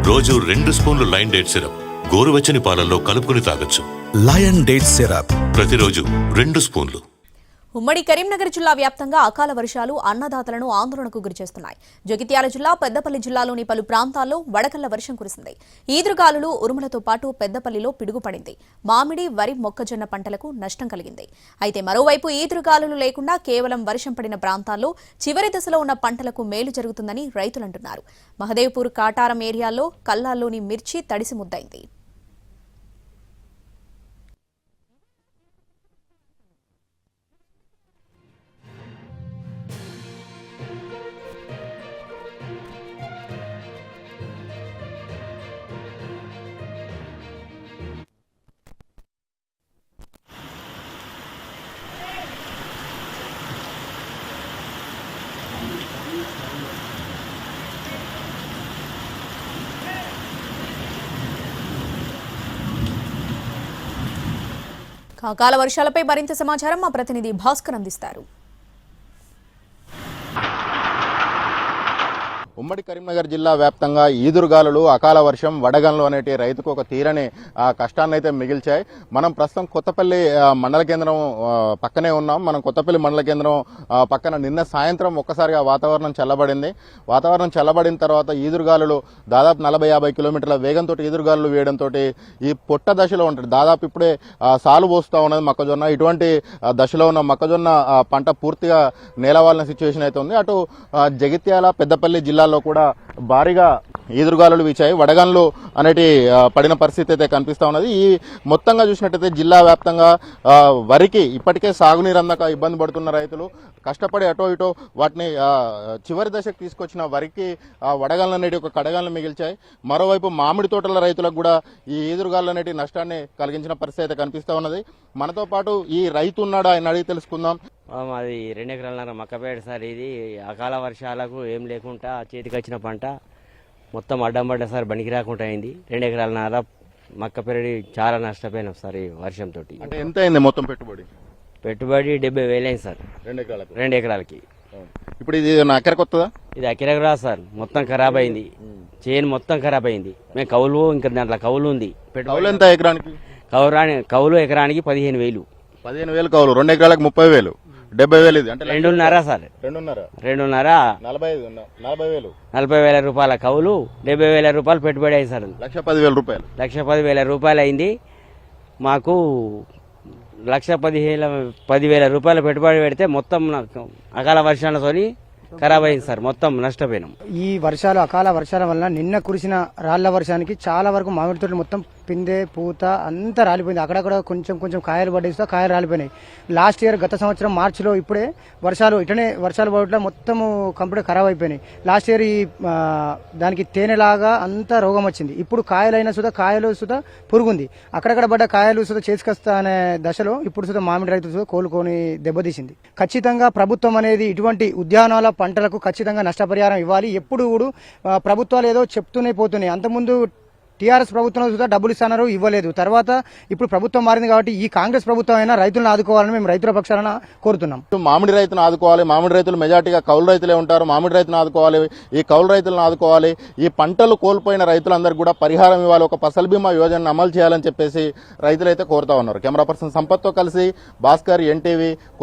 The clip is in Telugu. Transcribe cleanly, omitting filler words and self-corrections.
రోజు 2 స్పూన్లు లయన్ డేట్ సిరప్ గోరువెచ్చని పాలల్లో కలుపుకుని తాగొచ్చు. లయన్ డేట్ సిరప్ ప్రతిరోజు 2 స్పూన్లు. ఉమ్మడి కరీంనగర్ జిల్లా వ్యాప్తంగా అకాల వర్షాలు అన్నదాతలను ఆందోళనకు గురిచేస్తున్నాయి. జగిత్యాల జిల్లా పెద్దపల్లి జిల్లాలోని పలు ప్రాంతాల్లో వడగళ్ల వర్షం కురిసింది. ఈదురుగాలులు ఉరుములతో పాటు పెద్దపల్లిలో పిడుగుపడింది. మామిడి, వరి, మొక్కజొన్న పంటలకు నష్టం కలిగింది. అయితే మరోవైపు ఈదురుగాలులు లేకుండా కేవలం వర్షం పడిన ప్రాంతాల్లో చివరి దశలో ఉన్న పంటలకు మేలు జరుగుతుందని రైతులంటున్నారు. మహదేవ్పూర్, కాటారం ఏరియాల్లో కల్లాల్లోని మిర్చి తడిసి ముద్దైంది. అకాల వర్షాలపై మరింత సమాచారం మా ప్రతినిధి భాస్కర్ అందిస్తారు. ఉమ్మడి కరీంనగర్ జిల్లా వ్యాప్తంగా ఈదురుగాలులు, అకాల వర్షం, వడగండ్లు అనేటి రైతుకు ఒక తీరని కష్టాన్ని అయితే మిగిల్చాయి. మనం ప్రస్తుతం కొత్తపల్లి మండల కేంద్రం పక్కనే ఉన్నాం. మనం కొత్తపల్లి మండల కేంద్రం పక్కన నిన్న సాయంత్రం ఒక్కసారిగా వాతావరణం చల్లబడింది. వాతావరణం చల్లబడిన తర్వాత ఈదురుగాలులు దాదాపు 40-50 కిలోమీటర్ల వేగంతో ఈదురుగాలులు వేయడంతో ఈ పొట్ట దశలో ఉంటుంది. దాదాపు ఇప్పుడే సాలు పోస్తూ ఉన్నది మొక్కజొన్న. ఇటువంటి దశలో ఉన్న మొక్కజొన్న పంట పూర్తిగా నేలవాలిన సిచ్యువేషన్ అయితే ఉంది. అటు జగిత్యాల, పెద్దపల్లి జిల్లాలో కూడా భారీగా ఈదురుగాలులు వీచాయి. వడగండ్లు అనేటి పడిన పరిస్థితి అయితే కనిపిస్తూ ఉన్నది. ఈ మొత్తంగా చూసినట్టయితే జిల్లా వ్యాప్తంగా వరికి ఇప్పటికే సాగునీరు అందక ఇబ్బంది పడుతున్న రైతులు కష్టపడి అటో ఇటో వాటిని చివరి దశకు తీసుకొచ్చిన వరికి వడగండ్లు అనేటి ఒక కడగండ్లు మిగిల్చాయి. మరోవైపు మామిడి తోటల రైతులకు కూడా ఈ ఈదురుగాలు అనేటి నష్టాన్ని కలిగించిన పరిస్థితి అయితే కనిపిస్తూ ఉన్నది. మనతో పాటు ఈ రైతు ఉన్నాడు, ఆయన అడిగి తెలుసుకుందాం. మాది 2 ఎకరాలన్నర మక్కపేట సార్. ఇది అకాల వర్షాలకు ఏం లేకుండా చేతికి వచ్చిన పంట మొత్తం అడ్డం పడ్డ సార్, బనికి రాకుండా అయింది. 2 ఎకరాలన్నర మక్క పెరడి చాలా నష్టపోయినాం సార్ ఈ వర్షంతో. అంటే ఎంత అయింది మొత్తం పెట్టుబడి? 70,000 అయింది సార్ 2 ఎకరాలకి. ఇప్పుడు ఇది ఎకరకు వస్తుందా? ఇది ఎకరా సార్, మొత్తం ఖరాబ్ అయింది. చేను మొత్తం ఖరాబ్ అయింది. మేము కౌలు, ఇంకా దాంట్లో కౌలు ఉంది. కౌలు ఎంత ఎకరానికి? కౌలు ఎకరానికి 15,000. 15,000 కౌలు, 2 ఎకరాలకు 30,000, 70,000. ఇది అంటే 2.5 సార్. 2.5 40,000 రూపాయల కౌలు, 70,000 రూపాయలు పెట్టుబడి అయింది సార్. 1,10,000 రూపాయలు అయింది. మాకు 1,10,000 రూపాయలు పెట్టుబడి పెడితే మొత్తం అకాల వర్షాలతోని ఖరాబ్ అయింది సార్, మొత్తం నష్టపోయినాం. ఈ వర్షాలు, అకాల వర్షాల వల్ల నిన్న కురిసిన రాళ్ల వర్షానికి చాలా వరకు మామిడి తోటలు మొత్తం పిందె, పూత అంతా రాలిపోయింది. అక్కడక్కడ కొంచెం కాయలు పడేస్తే కాయలు రాలిపోయినాయి. లాస్ట్ ఇయర్ గత సంవత్సరం మార్చిలో ఇప్పుడే వర్షాలు పడటం మొత్తము కంప్లీట్ ఖరాబ్ అయిపోయినాయి. లాస్ట్ ఇయర్ ఈ దానికి తేనెలాగా అంతా రోగం వచ్చింది. ఇప్పుడు కాయలైనా సుధా, కాయలు సుధా పురుగుంది. అక్కడక్కడ పడ్డ కాయలు సుధా చేసుకొస్తా అనే దశలో ఇప్పుడు సుధా మామిడి రైతులు సుధా కోలుకొని దెబ్బతీసింది. ఖచ్చితంగా ప్రభుత్వం అనేది ఇటువంటి ఉద్యానాల పంటలకు ఖచ్చితంగా నష్టపరిహారం ఇవ్వాలి. ఎప్పుడు కూడా ప్రభుత్వాలు ఏదో చెప్తూనే పోతున్నాయి. అంతకుముందు టీఆర్ఎస్ ప్రభుత్వం కూడా డబ్బులు ఇస్తున్నారు, ఇవ్వలేదు. తర్వాత ఇప్పుడు ప్రభుత్వం మారింది కాబట్టి ఈ కాంగ్రెస్ ప్రభుత్వం అయినా రైతులను ఆదుకోవాలని మేము రైతుల పక్షాన కోరుతున్నాం. మామిడి రైతును ఆదుకోవాలి. మామిడి రైతులు మెజార్టీగా కౌలు రైతులే ఉంటారు. మామిడి రైతును ఆదుకోవాలి, ఈ కౌలు రైతులను ఆదుకోవాలి. ఈ పంటలు కోల్పోయిన రైతులందరికీ కూడా పరిహారం ఇవ్వాలి. ఒక ఫసల్ బీమా యోజనను అమలు చేయాలని చెప్పేసి రైతులైతే కోరుతా ఉన్నారు. కెమెరా పర్సన్ సంపత్తో కలిసి భాస్కర్, NTV.